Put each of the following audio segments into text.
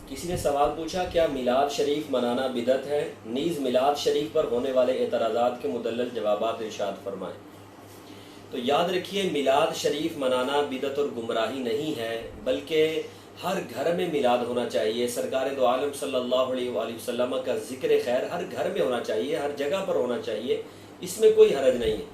کسی نے سوال پوچھا کیا میلاد شریف منانا بدعت ہے؟ نیز میلاد شریف پر ہونے والے اعتراضات کے مدلل جوابات ارشاد فرمائیں۔ تو یاد رکھیے میلاد شریف منانا بدعت اور گمراہی نہیں ہے، بلکہ ہر گھر میں میلاد ہونا چاہیے۔ سرکار دو عالم صلی اللہ علیہ وآلہ وسلم کا ذکر خیر ہر گھر میں ہونا چاہیے، ہر جگہ پر ہونا چاہیے، اس میں کوئی حرج نہیں ہے۔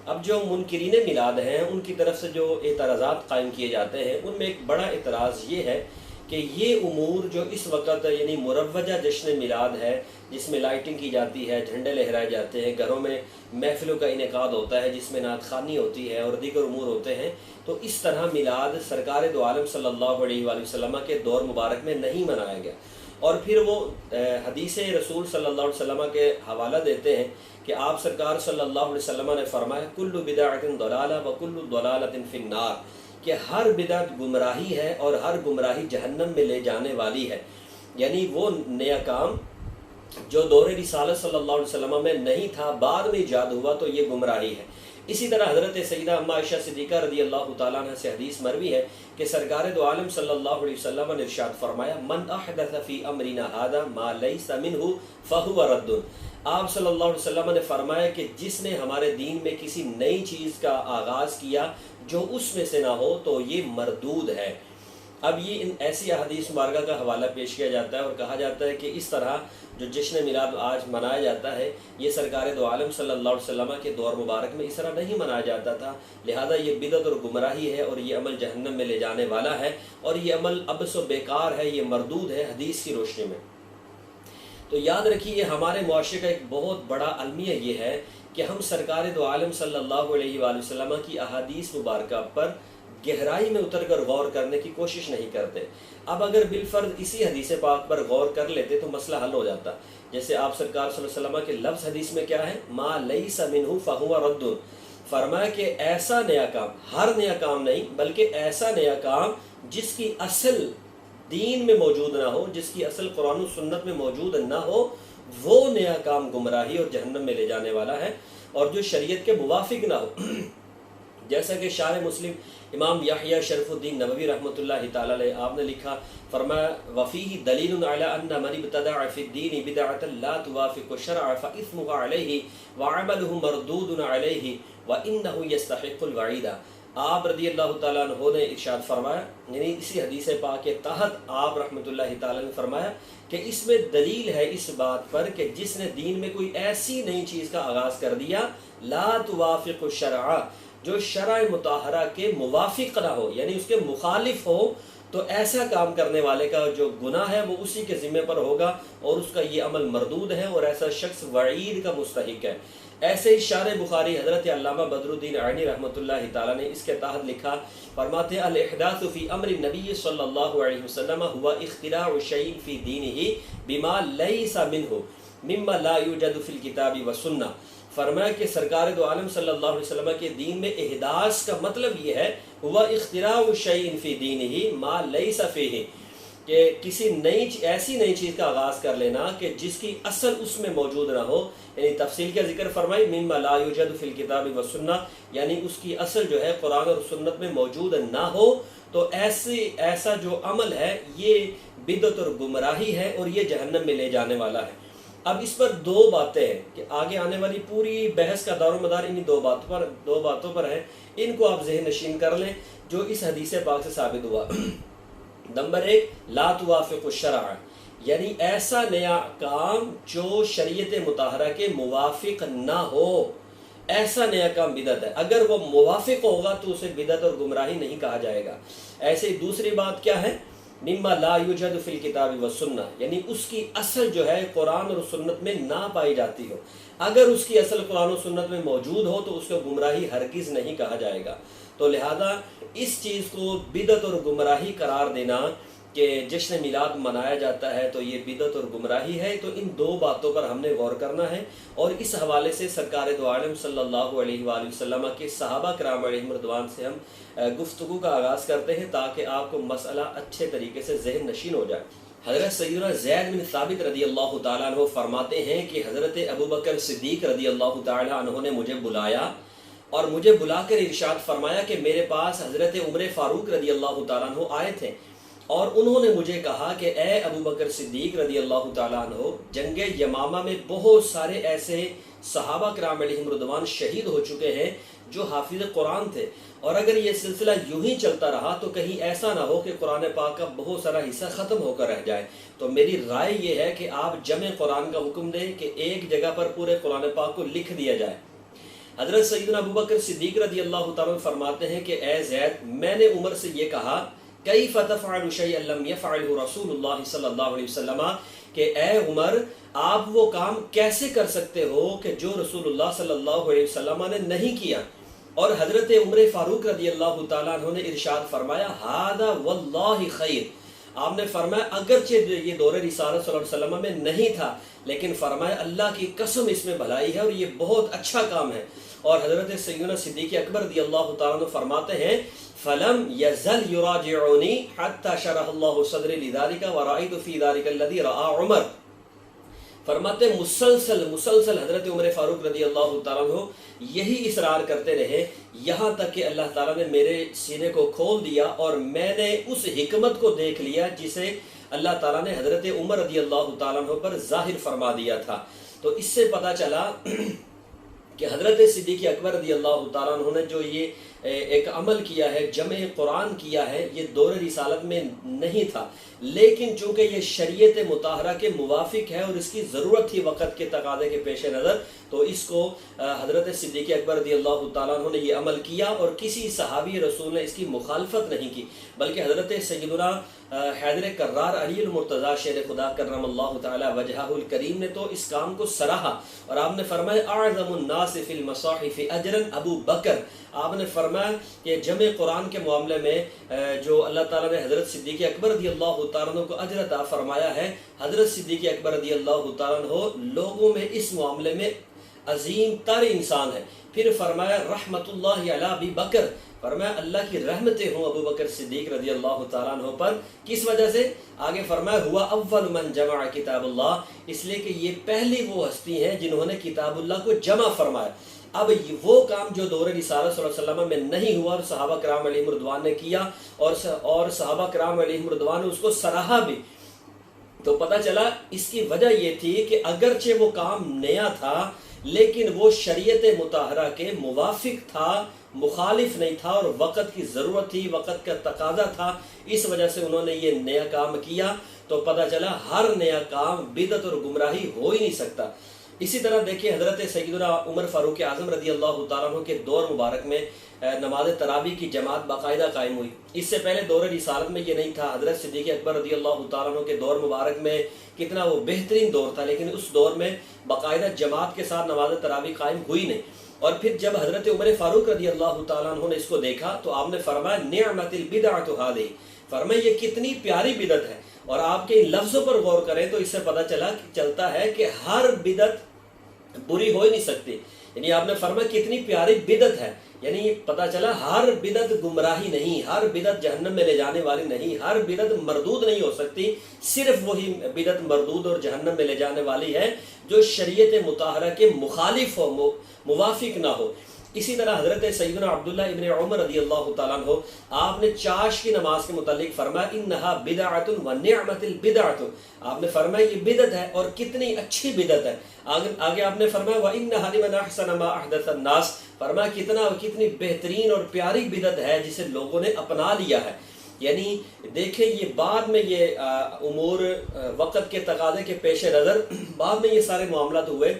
اب جو منکرین میلاد ہیں ان کی طرف سے جو اعتراضات قائم کیے جاتے ہیں ان میں ایک بڑا اعتراض یہ ہے کہ یہ امور جو اس وقت یعنی مروجہ جشن میلاد ہے، جس میں لائٹنگ کی جاتی ہے، جھنڈے لہرائے جاتے ہیں، گھروں میں محفلوں کا انعقاد ہوتا ہے جس میں نعت خوانی ہوتی ہے اور دیگر امور ہوتے ہیں، تو اس طرح میلاد سرکار دو عالم صلی اللہ علیہ وآلہ وسلم کے دور مبارک میں نہیں منایا گیا۔ اور پھر وہ حدیث رسول صلی اللہ علیہ وسلم کے حوالہ دیتے ہیں کہ آپ سرکار صلی اللہ علیہ وسلم نے فرمایا کل بدعۃ ضلالہ وکل ضلالۃ فی النار، کہ ہر بدعت گمراہی ہے اور ہر گمراہی جہنم میں لے جانے والی ہے۔ یعنی وہ نیا کام جو دور رسالت صلی اللہ علیہ وسلم میں نہیں تھا، بعد میں ایجاد ہوا، تو یہ گمراہی ہے۔ اسی طرح حضرت سیدہ اماں عائشہ صدیقہ رضی اللہ تعالیٰ عنہ سے حدیث مروی ہے کہ سرکار دو عالم صلی اللہ علیہ وسلم نے ارشاد فرمایا من احدث فی امرنا ھذا ما لیس منہ فہو رد۔ آپ صلی اللہ علیہ وسلم نے فرمایا کہ جس نے ہمارے دین میں کسی نئی چیز کا آغاز کیا جو اس میں سے نہ ہو تو یہ مردود ہے۔ اب یہ ان ایسی احادیث مبارکہ کا حوالہ پیش کیا جاتا ہے اور کہا جاتا ہے کہ اس طرح جو جشن میلاد آج منایا جاتا ہے یہ سرکار دو عالم صلی اللہ علیہ وسلم کے دور مبارک میں اس طرح نہیں منایا جاتا تھا، لہذا یہ بدعت اور گمراہی ہے اور یہ عمل جہنم میں لے جانے والا ہے اور یہ عمل عبث و بیکار ہے، یہ مردود ہے حدیث کی روشنی میں۔ تو یاد رکھیے یہ ہمارے معاشرے کا ایک بہت بڑا المیہ یہ ہے کہ ہم سرکار دو عالم صلی اللہ علیہ وآلہ وسلم کی احادیث مبارکہ پر گہرائی میں اتر کر غور کرنے کی کوشش نہیں کرتے۔ اب اگر بالفرض اسی حدیث پاک پر غور کر لیتے تو مسئلہ حل ہو جاتا۔ جیسے آپ سرکار صلی اللہ علیہ وسلم کے لفظ حدیث میں کیا ہے، ما لیس منہ فہو رد، فرمایا کہ ایسا نیا کام، ہر نیا کام نہیں بلکہ ایسا نیا کام جس کی اصل دین میں موجود نہ ہو، جس کی اصل قرآن و سنت میں موجود نہ ہو، وہ نیا کام گمراہی اور جہنم میں لے جانے والا ہے، اور جو شریعت کے موافق نہ ہو۔ جیسا کہ شارح مسلم امام یحییٰ شرف الدین نووی رحمۃ اللہ تعالی علیہ آپ نے لکھا، فرمایا وفیہ دلیل علی ان من ابتدع فی الدین بدعۃ لا توافق الشرع فاثمہ علیہ وعملہ مردود علیہ وانہ یستحق الوعید۔ آپ رضی اللہ تعالیٰ عنہ نے ارشاد فرمایا، یعنی اسی حدیث پاک کے تحت آپ رحمۃ اللہ تعالیٰ نے فرمایا کہ اس میں دلیل ہے اس بات پر کہ جس نے دین میں کوئی ایسی نئی چیز کا آغاز کر دیا لا توافق الشرع، جو شرع مطہرہ کے موافق نہ ہو یعنی اس کے مخالف ہو، تو ایسا کام کرنے والے کا جو گناہ ہے وہ اسی کے ذمہ پر ہوگا اور اس کا یہ عمل مردود ہے اور ایسا شخص وعید کا مستحق ہے۔ ایسے ہی شارح بخاری حضرت علامہ بدر الدین عینی رحمۃ اللہ تعالیٰ نے اس کے تحت لکھا، فرماتے ہیں الاحداث فی امر النبی صلی اللہ علیہ وسلم هو اختراع شیء فی دینہ بما لیس منہ مما لا یوجد فی الکتاب والسنہ۔ فرمایا کہ سرکار دو عالم صلی اللہ علیہ وسلم کے دین میں احداث کا مطلب یہ ہے ہوا اختراع شیء فی دینہ ما لیس فیہ، کہ کسی ایسی نئی چیز کا آغاز کر لینا کہ جس کی اصل اس میں موجود نہ ہو، یعنی تفصیل کا ذکر فرمائی مما لا یوجد فی الکتاب والسنہ، یعنی اس کی اصل جو ہے قرآن اور سنت میں موجود نہ ہو، تو ایسا جو عمل ہے یہ بدعت اور گمراہی ہے اور یہ جہنم میں لے جانے والا ہے۔ اب اس پر دو باتیں ہیں کہ آگے آنے والی پوری بحث کا دار و مدار انہی دو باتوں پر ہے، ان کو آپ ذہن نشین کر لیں جو اس حدیث پاک سے ثابت ہوا۔ نمبر 1 لا توافق الشرع، یعنی ایسا نیا کام جو شریعت مطہرہ کے موافق نہ ہو، ایسا نیا کام بدعت ہے۔ اگر وہ موافق ہوگا تو اسے بدعت اور گمراہی نہیں کہا جائے گا۔ ایسے ہی دوسری بات کیا ہے، مما لا یوجد فی الکتاب والسنہ، یعنی اس کی اصل جو ہے قرآن اور سنت میں نہ پائی جاتی ہو۔ اگر اس کی اصل قرآن و سنت میں موجود ہو تو اس کو گمراہی ہرگز نہیں کہا جائے گا۔ تو لہذا اس چیز کو بدعت اور گمراہی قرار دینا کہ جشن میلاد منایا جاتا ہے تو یہ بدعت اور گمراہی ہے، تو ان دو باتوں پر ہم نے غور کرنا ہے، اور اس حوالے سے سرکار دو عالم صلی اللہ علیہ وآلہ وسلم کے صحابہ کرام علیہم رضوان سے ہم گفتگو کا آغاز کرتے ہیں تاکہ آپ کو مسئلہ اچھے طریقے سے ذہن نشین ہو جائے۔ حضرت سیدنا زید بن ثابت رضی اللہ تعالیٰ عنہ فرماتے ہیں کہ حضرت ابوبکر صدیق رضی اللہ تعالیٰ عنہ نے مجھے بلایا اور مجھے بلا کر ارشاد فرمایا کہ میرے پاس حضرت عمر فاروق رضی اللہ تعالیٰ عنہ آئے تھے اور انہوں نے مجھے کہا کہ اے ابو بکر صدیق رضی اللہ تعالیٰ عنہ، جنگ یمامہ میں بہت سارے ایسے صحابہ کرام علیہم رضوان شہید ہو چکے ہیں جو حافظ قرآن تھے، اور اگر یہ سلسلہ یوں ہی چلتا رہا تو کہیں ایسا نہ ہو کہ قرآن پاک کا بہت سارا حصہ ختم ہو کر رہ جائے۔ تو میری رائے یہ ہے کہ آپ جمع قرآن کا حکم دیں کہ ایک جگہ پر پورے قرآن پاک کو لکھ دیا جائے۔ حضرت سیدنا ابو بکر صدیق رضی اللہ تعالیٰ فرماتے ہیں کہ اے زید، میں نے عمر سے یہ کہا کیف تفعل شیئا لم یفعلہ رسول اللہ صلی اللہ علیہ وسلم، کہ اے عمر، آپ وہ کام کیسے کر سکتے ہو کہ جو رسول اللہ صلی اللہ علیہ وسلم نے نہیں کیا؟ اور حضرت عمر فاروق رضی اللہ تعالیٰ عنہ نے ارشاد فرمایا ھذا واللہ خیر، آپ نے فرمایا اگرچہ یہ دور رسالت صلی اللہ علیہ وسلم میں نہیں تھا، لیکن فرمایا اللہ کی قسم اس میں بھلائی ہے اور یہ بہت اچھا کام ہے۔ اور حضرت سیدنا صدیق اکبر رضی اللہ تعالیٰ عنہ فرماتے ہیں فلم یزل یراجعنی حتی شرح اللہ صدری لذالک ورأیت فی ذالک الذی رآ عمر، فرماتے مسلسل حضرت عمر فاروق رضی اللہ تعالیٰ عنہ یہی اصرار کرتے رہے یہاں تک کہ اللہ تعالیٰ نے میرے سینے کو کھول دیا اور میں نے اس حکمت کو دیکھ لیا جسے اللہ تعالیٰ نے حضرت عمر رضی اللہ تعالیٰ عنہ پر ظاہر فرما دیا تھا۔ تو اس سے پتہ چلا کہ حضرت صدیق اکبر رضی اللہ تعالیٰ عنہ نے جو یہ ایک عمل کیا ہے، جمع قرآن کیا ہے، یہ دور رسالت میں نہیں تھا، لیکن چونکہ یہ شریعت مطہرہ کے موافق ہے اور اس کی ضرورت تھی وقت کے تقاضے کے پیش نظر، تو اس کو حضرت صدیق اکبر رضی اللہ تعالیٰ عنہ نے یہ عمل کیا اور کسی صحابی رسول نے اس کی مخالفت نہیں کی، بلکہ حضرت سیدنا حیدر کرار علی المرتضیٰ شیر خدا کرم اللہ تعالی وجہہ الکریم نے تو اس کام کو سراہا، اور آپ نے فرمایا اعظم الناس فی المصاحف اجرا ابو بکر، آپ نے فرمایا کہ جمع قرآن کے معاملے میں جو اللہ تعالیٰ نے حضرت صدیق اکبر رضی اللہ تعالیٰ عنہ کو اجر عطا فرمایا ہے، حضرت صدیق اکبر رضی اللہ تعالیٰ عنہ لوگوں میں اس معاملے میں عظیم تر انسان ہے۔ پھر فرمایا رحمت اللہ علی ابی بکر، فرمایا اللہ کی رحمتیں ہوں ابو بکر صدیق رضی اللہ تعالیٰ عنہ پر، کس وجہ سے؟ آگے فرمایا ہوا اول من جمع کتاب اللہ، اس لیے کہ یہ پہلی وہ ہستی ہیں جنہوں نے کتاب اللہ کو جمع فرمایا۔ اب وہ کام جو دور رسالت صلی اللہ علیہ وسلم میں نہیں ہوا اور صحابہ کرام علیہم رضوان نے کیا اور صحابہ کرام علیہم رضوان نے اس کو سراہا بھی، تو پتہ چلا اس کی وجہ یہ تھی کہ اگرچہ وہ کام نیا تھا لیکن وہ شریعت مطہرہ کے موافق تھا، مخالف نہیں تھا، اور وقت کی ضرورت تھی، وقت کا تقاضا تھا، اس وجہ سے انہوں نے یہ نیا کام کیا۔ تو پتہ چلا ہر نیا کام بدعت اور گمراہی ہو ہی نہیں سکتا۔ اسی طرح دیکھیں حضرت سیدنا عمر فاروق اعظم رضی اللہ تعالیٰ عنہ کے دور مبارک میں نماز تراویح کی جماعت باقاعدہ قائم ہوئی۔ اس سے پہلے دور رسالت میں یہ نہیں تھا۔ حضرت صدیق اکبر رضی اللہ تعالیٰ عنہ کے دور مبارک میں کتنا وہ بہترین دور تھا، لیکن اس دور میں باقاعدہ جماعت کے ساتھ نماز تراویح قائم ہوئی نہیں۔ اور پھر جب حضرت عمر فاروق رضی اللہ تعالیٰ عنہ نے اس کو دیکھا تو آپ نے فرمایا نعمت البدعۃ ھذہ، فرمایا یہ کتنی پیاری بدعت ہے۔ اور آپ کے ان لفظوں پر غور کریں تو اس سے پتہ چلتا ہے کہ ہر بدعت بری ہو ہی نہیں سکتی، یعنی آپ نے فرمایا کتنی پیاری بدعت ہے، یعنی پتہ چلا ہر بدعت گمراہی نہیں، ہر بدعت جہنم میں لے جانے والی نہیں، ہر بدعت مردود نہیں ہو سکتی، صرف وہی بدعت مردود اور جہنم میں لے جانے والی ہے جو شریعت مطہرہ کے مخالف ہو، موافق نہ ہو۔ اسی طرح حضرت سیدنا عبداللہ ابن عمر رضی اللہ تعالیٰ عنہ آپ نے چاش کی نماز کے متعلق فرمایا انہا بدعۃ و نعمت البدعۃ، آپ نے فرمایا یہ بدعت ہے اور کتنی اچھی بدعت ہے۔ آگے آپ نے فرمایا وَإِنَّهَا لِمَنْ أَحْسَنَ مَا أَحْدَثَ النَّاسِ، فرمایا کتنی بہترین اور پیاری بدعت ہے جسے لوگوں نے اپنا لیا ہے۔ یعنی دیکھیں یہ بعد میں یہ امور وقت کے تقاضے کے پیش نظر بعد میں یہ سارے معاملات ہوئے،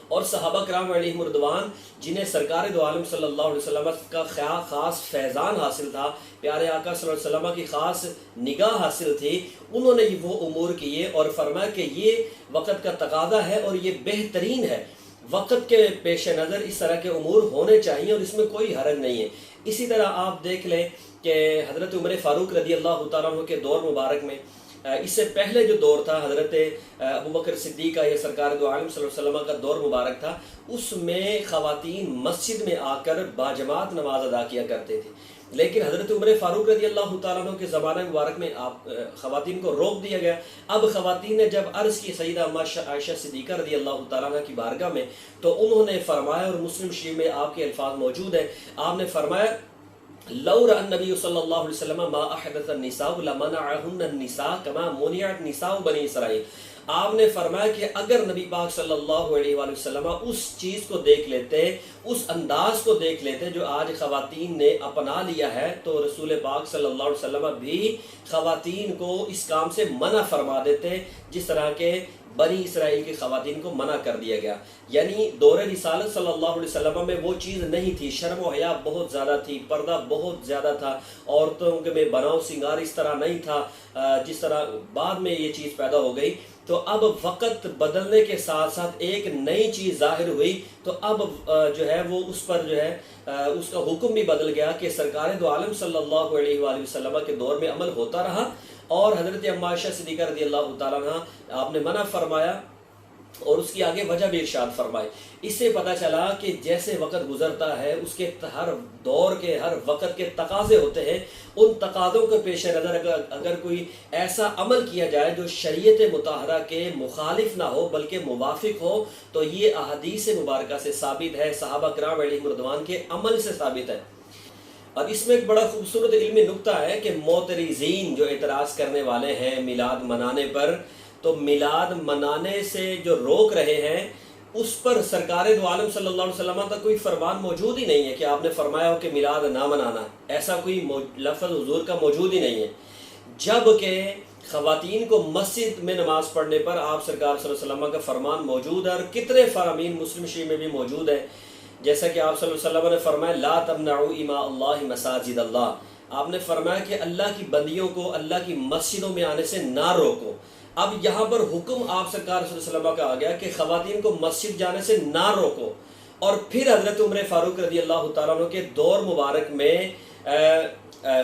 اور صحابہ کرام علیہم رضوان جنہیں سرکار دو عالم صلی اللہ علیہ وسلم کا خاص فیضان حاصل تھا، پیارے آقا صلی اللہ علیہ وسلم کی خاص نگاہ حاصل تھی، انہوں نے وہ امور کیے اور فرمایا کہ یہ وقت کا تقاضا ہے اور یہ بہترین ہے، وقت کے پیش نظر اس طرح کے امور ہونے چاہیے اور اس میں کوئی حرج نہیں ہے۔ اسی طرح آپ دیکھ لیں کہ حضرت عمر فاروق رضی اللہ تعالیٰ عنہ کے دور مبارک میں، اس سے پہلے جو دور تھا حضرت ابو بکر صدیق کا یا سرکار دو عالم صلی اللہ علیہ وسلم کا دور مبارک تھا، اس میں خواتین مسجد میں آ کر باجماعت نماز ادا کیا کرتے تھے، لیکن حضرت عمر فاروق رضی اللہ تعالیٰ عنہ کے زمانہ مبارک میں خواتین کو روک دیا گیا۔ اب خواتین نے جب عرض کی سیدہ اما عائشہ صدیقہ رضی اللہ تعالیٰ عنہ کی بارگاہ میں، تو انہوں نے فرمایا، اور مسلم شریف میں آپ کے الفاظ موجود ہیں، آپ نے فرمایا لو رأى النبی صلی اللہ علیہ وسلم ما احدث النساء لمنعهن النساء كما منعت نساء بنی اسرائیل. آپ نے فرمایا کہ اگر نبی پاک صلی اللہ علیہ وآلہ وسلم اس چیز کو دیکھ لیتے، اس انداز کو دیکھ لیتے جو آج خواتین نے اپنا لیا ہے، تو رسول پاک صلی اللہ علیہ وسلم بھی خواتین کو اس کام سے منع فرما دیتے جس طرح کے بنی اسرائیل کی خواتین کو منع کر دیا گیا. یعنی دور رسالت صلی اللہ علیہ وسلم میں وہ چیز نہیں تھی، شرم و حیا بہت زیادہ تھی، پردہ بہت زیادہ تھا، عورتوں کے میں بناؤ سنگار اس طرح نہیں تھا جس طرح بعد میں یہ چیز پیدا ہو گئی. تو اب وقت بدلنے کے ساتھ ساتھ ایک نئی چیز ظاہر ہوئی، تو اب جو ہے وہ اس پر جو ہے اس کا حکم بھی بدل گیا کہ سرکار دو عالم صلی اللہ علیہ وآلہ وسلم کے دور میں عمل ہوتا رہا، اور حضرت ام عائشہ صدیقہ رضی اللہ تعالیٰ عنہ آپ نے منع فرمایا اور اس کی آگے وجہ بھی ارشاد فرمائی. اس سے پتہ چلا کہ جیسے وقت گزرتا ہے اس کے ہر دور کے ہر وقت کے تقاضے ہوتے ہیں، ان تقاضوں کے پیش نظر اگر کوئی ایسا عمل کیا جائے جو شریعت مطہرہ کے مخالف نہ ہو بلکہ موافق ہو، تو یہ احادیث مبارکہ سے ثابت ہے، صحابہ کرام علیہم رضوان کے عمل سے ثابت ہے. اور اس میں ایک بڑا خوبصورت علمی نکتہ ہے کہ معترضین جو اعتراض کرنے والے ہیں میلاد منانے پر، تو میلاد منانے سے جو روک رہے ہیں اس پر سرکار دو عالم صلی اللہ علیہ وسلم تک کوئی فرمان موجود ہی نہیں ہے کہ آپ نے فرمایا ہو کہ میلاد نہ منانا، ایسا کوئی لفظ حضور کا موجود ہی نہیں ہے. جبکہ خواتین کو مسجد میں نماز پڑھنے پر آپ سرکار صلی اللہ علیہ وسلم کا فرمان موجود ہے، اور کتنے فرامین مسلم شریف میں بھی موجود ہے. جیسا کہ آپ صلی اللہ علیہ وسلم نے فرمایا لا تمنعوا اماء اللہ مساجد اللہ، آپ نے فرمایا کہ اللہ کی بندیوں کو اللہ کی مسجدوں میں آنے سے نہ روکو. اب یہاں پر حکم آپ سرکار صلی اللہ علیہ وسلم کا آ گیا کہ خواتین کو مسجد جانے سے نہ روکو، اور پھر حضرت عمر فاروق رضی اللہ تعالیٰ عنہ کے دور مبارک میں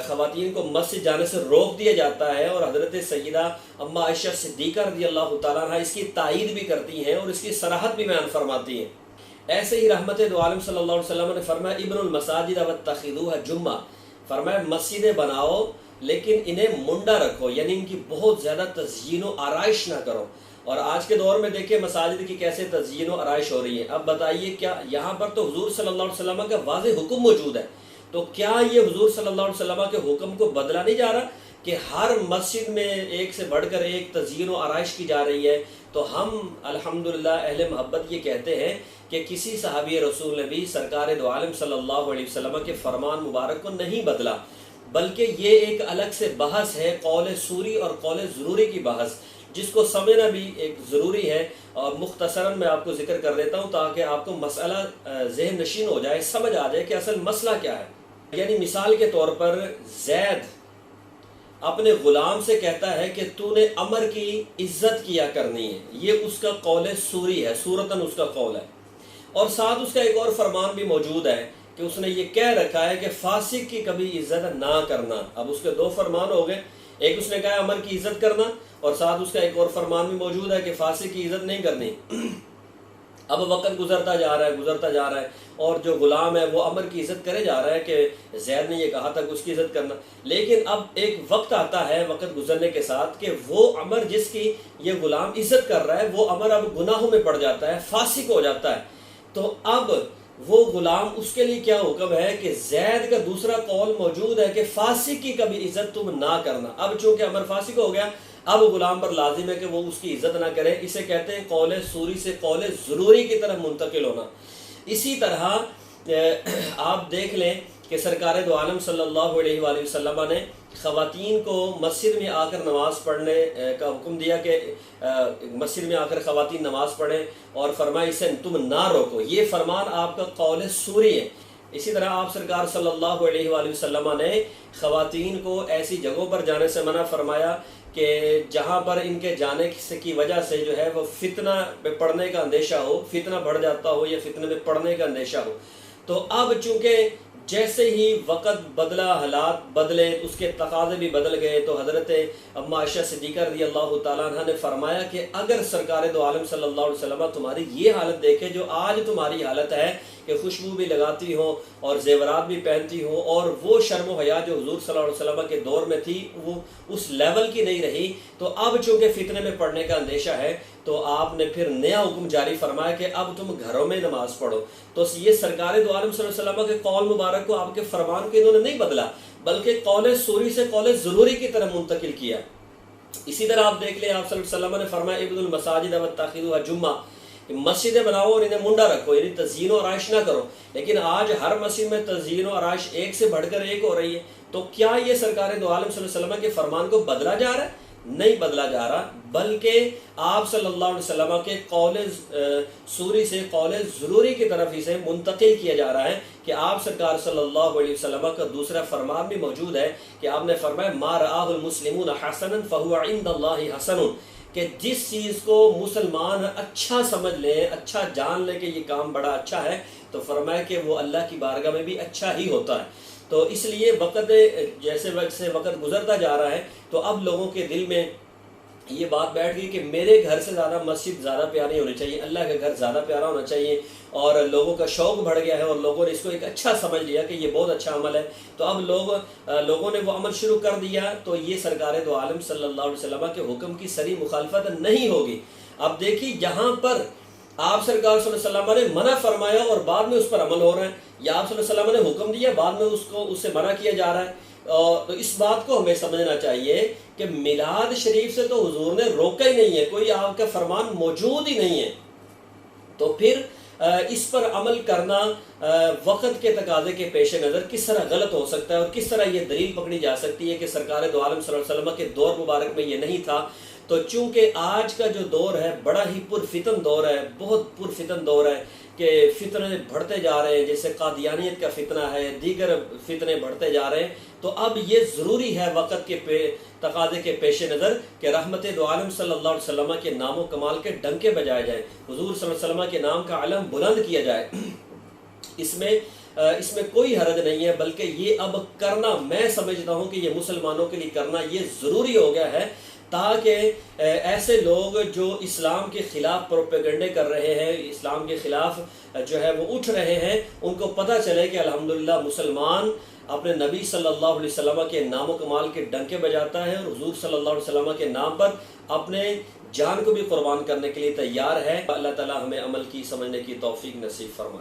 خواتین کو مسجد جانے سے روک دیا جاتا ہے، اور حضرت سیدہ ام عائشہ صدیقہ رضی اللہ تعالیٰ عنہ اس کی تائید بھی کرتی ہیں اور اس کی صراحت بھی بیان فرماتی ہیں. ایسے ہی رحمت دو عالم صلی اللہ علیہ وسلم نے فرمایا ابن المساجد واتخذوها جمعہ، فرمایا مسجدیں بناؤ لیکن انہیں منڈا رکھو، یعنی ان کی بہت زیادہ تزیین و آرائش نہ کرو. اور آج کے دور میں دیکھیں مساجد کی کیسے تزیین و آرائش ہو رہی ہے. اب بتائیے کیا یہاں پر تو حضور صلی اللہ علیہ وسلم کا واضح حکم موجود ہے، تو کیا یہ حضور صلی اللہ علیہ وسلم کے حکم کو بدلا نہیں جا رہا کہ ہر مسجد میں ایک سے بڑھ کر ایک تزیین و آرائش کی جا رہی ہے؟ تو ہم الحمدللہ اہل محبت یہ کہتے ہیں کہ کسی صحابی رسول نے بھی سرکار دو عالم صلی اللہ علیہ وسلم کے فرمان مبارک کو نہیں بدلا، بلکہ یہ ایک الگ سے بحث ہے، قول سوری اور قول ضروری کی بحث، جس کو سمجھنا بھی ایک ضروری ہے. اور مختصراً میں آپ کو ذکر کر دیتا ہوں تاکہ آپ کو مسئلہ ذہن نشین ہو جائے، سمجھ آ جائے کہ اصل مسئلہ کیا ہے. یعنی مثال کے طور پر زید اپنے غلام سے کہتا ہے کہ تو نے امر کی عزت کیا کرنی ہے، یہ اس کا قول سوری ہے، صورتاً اس کا قول ہے. اور ساتھ اس کا ایک اور فرمان بھی موجود ہے کہ اس نے یہ کہہ رکھا ہے کہ فاسق کی کبھی عزت نہ کرنا. اب اس کے دو فرمان ہو گئے، ایک اس نے کہا امر کی عزت کرنا، اور ساتھ اس کا ایک اور فرمان بھی موجود ہے کہ فاسق کی عزت نہیں کرنی. اب وقت گزرتا جا رہا ہے اور جو غلام ہے وہ امر کی عزت کرے جا رہا ہے کہ زید نے یہ کہا تھا کہ اس کی عزت کرنا. لیکن اب ایک وقت آتا ہے وقت گزرنے کے ساتھ کہ وہ امر جس کی یہ غلام عزت کر رہا ہے وہ امر اب گناہوں میں پڑ جاتا ہے، فاسق ہو جاتا ہے. تو اب وہ غلام اس کے لیے کیا حکم ہے کہ زید کا دوسرا قول موجود ہے کہ فاسق کی کبھی عزت تم نہ کرنا. اب چونکہ امر فاسق ہو گیا، اب غلام پر لازم ہے کہ وہ اس کی عزت نہ کرے. اسے کہتے ہیں قول سوری سے قول ضروری کی طرف منتقل ہونا. اسی طرح آپ دیکھ لیں کہ سرکار دو عالم صلی اللہ علیہ وآلہ وسلم نے خواتین کو مسجد میں آ کر نماز پڑھنے کا حکم دیا کہ مسجد میں آ کر خواتین نماز پڑھیں، اور فرمایا اسے تم نہ روکو. یہ فرمان آپ کا قول سوری ہے. اسی طرح آپ سرکار صلی اللہ علیہ وآلہ وسلم نے خواتین کو ایسی جگہوں پر جانے سے منع فرمایا کہ جہاں پر ان کے جانے کی وجہ سے جو ہے وہ فتنہ میں پڑنے کا اندیشہ ہو، فتنہ بڑھ جاتا ہو یا فتنہ میں پڑنے کا اندیشہ ہو. تو اب چونکہ جیسے ہی وقت بدلا، حالات بدلے، اس کے تقاضے بھی بدل گئے، تو حضرت ام عائشہ صدیقہ رضی اللہ تعالیٰ عنہ نے فرمایا کہ اگر سرکار دو عالم صلی اللہ علیہ وسلم تمہاری یہ حالت دیکھے جو آج تمہاری حالت ہے کہ خوشبو بھی لگاتی ہوں اور زیورات بھی پہنتی ہوں، اور وہ شرم و حیا جو حضور صلی اللہ علیہ وسلم کے دور میں تھی وہ اس لیول کی نہیں رہی۔ تو اب چونکہ فتنے میں پڑھنے کا اندیشہ ہے تو آپ نے پھر نیا حکم جاری فرمایا کہ اب تم گھروں میں نماز پڑھو۔ تو یہ سرکار دو عالم صلی اللہ علیہ وسلم کے قول مبارک کو، آپ کے فرمان کو انہوں نے نہیں بدلا، بلکہ قول سوری سے قول ضروری کی طرح منتقل کیا۔ اسی طرح آپ دیکھ لیں، آپ صلی اللہ علیہ وسلم نے فرمایا عبد المساجد واتخذوها جمعہ، کہ مسجدیں بناؤ اور انہیں منڈا رکھو، یعنی تزیین و آرائش نہ کرو۔ لیکن آج ہر مسجد میں تزیین و آرائش ایک سے بڑھ کر ایک ہو رہی ہے۔ تو کیا یہ سرکار دو عالم صلی اللہ علیہ وسلم کے فرمان کو بدلا جا رہا ہے؟ نہیں بدلا جا رہا، بلکہ آپ صلی اللہ علیہ وسلم کے قول سوری سے قول ضروری کی طرف اسے منتقل کیا جا رہا ہے، کہ آپ سرکار صلی اللہ علیہ وسلم کا دوسرا فرمان بھی موجود ہے کہ آپ نے فرمایا ما رآہ المسلمون حسنا فہو عند اللہ حسن، کہ جس چیز کو مسلمان اچھا سمجھ لیں، اچھا جان لیں کہ یہ کام بڑا اچھا ہے، تو فرمایا کہ وہ اللہ کی بارگاہ میں بھی اچھا ہی ہوتا ہے۔ تو اس لیے وقت جیسے وقت گزرتا جا رہا ہے تو اب لوگوں کے دل میں یہ بات بیٹھ گئی کہ میرے گھر سے زیادہ مسجد زیادہ پیاری ہونی چاہیے، اللہ کا گھر زیادہ پیارا ہونا چاہیے، اور لوگوں کا شوق بڑھ گیا ہے اور لوگوں نے اس کو ایک اچھا سمجھ لیا کہ یہ بہت اچھا عمل ہے۔ تو اب لوگوں نے وہ عمل شروع کر دیا، تو یہ سرکار دو عالم صلی اللہ علیہ وسلم کے حکم کی صریح مخالفت نہیں ہوگی۔ اب دیکھیے جہاں پر آپ سرکار صلی اللہ علیہ وسلم نے منع فرمایا اور بعد میں اس پر عمل ہو رہا ہے، یا آپ صلی اللہ علیہ وسلم نے حکم دیا بعد میں اس سے منع کیا جا رہا ہے، تو اس بات کو ہمیں سمجھنا چاہیے کہ میلاد شریف سے تو حضور نے روکا ہی نہیں ہے، کوئی آپ کا فرمان موجود ہی نہیں ہے، تو پھر اس پر عمل کرنا وقت کے تقاضے کے پیش نظر کس طرح غلط ہو سکتا ہے، اور کس طرح یہ دلیل پکڑی جا سکتی ہے کہ سرکار دو عالم صلی اللہ علیہ وسلم کے دور مبارک میں یہ نہیں تھا۔ تو چونکہ آج کا جو دور ہے بڑا ہی پرفتن دور ہے، بہت پرفتن دور ہے، کہ فتنے بڑھتے جا رہے ہیں، جیسے قادیانیت کا فتنہ ہے، دیگر فتنے بڑھتے جا رہے ہیں، تو اب یہ ضروری ہے وقت کے تقاضے کے پیش نظر کہ رحمت دو عالم صلی اللہ علیہ وسلم کے نام و کمال کے ڈنکے بجائے جائیں، حضور صلی اللہ علیہ وسلم کے نام کا علم بلند کیا جائے۔ اس میں کوئی حرج نہیں ہے، بلکہ یہ اب کرنا، میں سمجھتا ہوں کہ یہ مسلمانوں کے لیے کرنا یہ ضروری ہو گیا ہے، تاکہ ایسے لوگ جو اسلام کے خلاف پروپیگنڈے کر رہے ہیں، اسلام کے خلاف جو ہے وہ اٹھ رہے ہیں، ان کو پتہ چلے کہ الحمدللہ مسلمان اپنے نبی صلی اللہ علیہ وسلم کے نام و کمال کے ڈنکے بجاتا ہے، اور حضور صلی اللہ علیہ وسلم کے نام پر اپنے جان کو بھی قربان کرنے کے لیے تیار ہے۔ اللہ تعالی ہمیں عمل کی سمجھنے کی توفیق نصیب فرمائے۔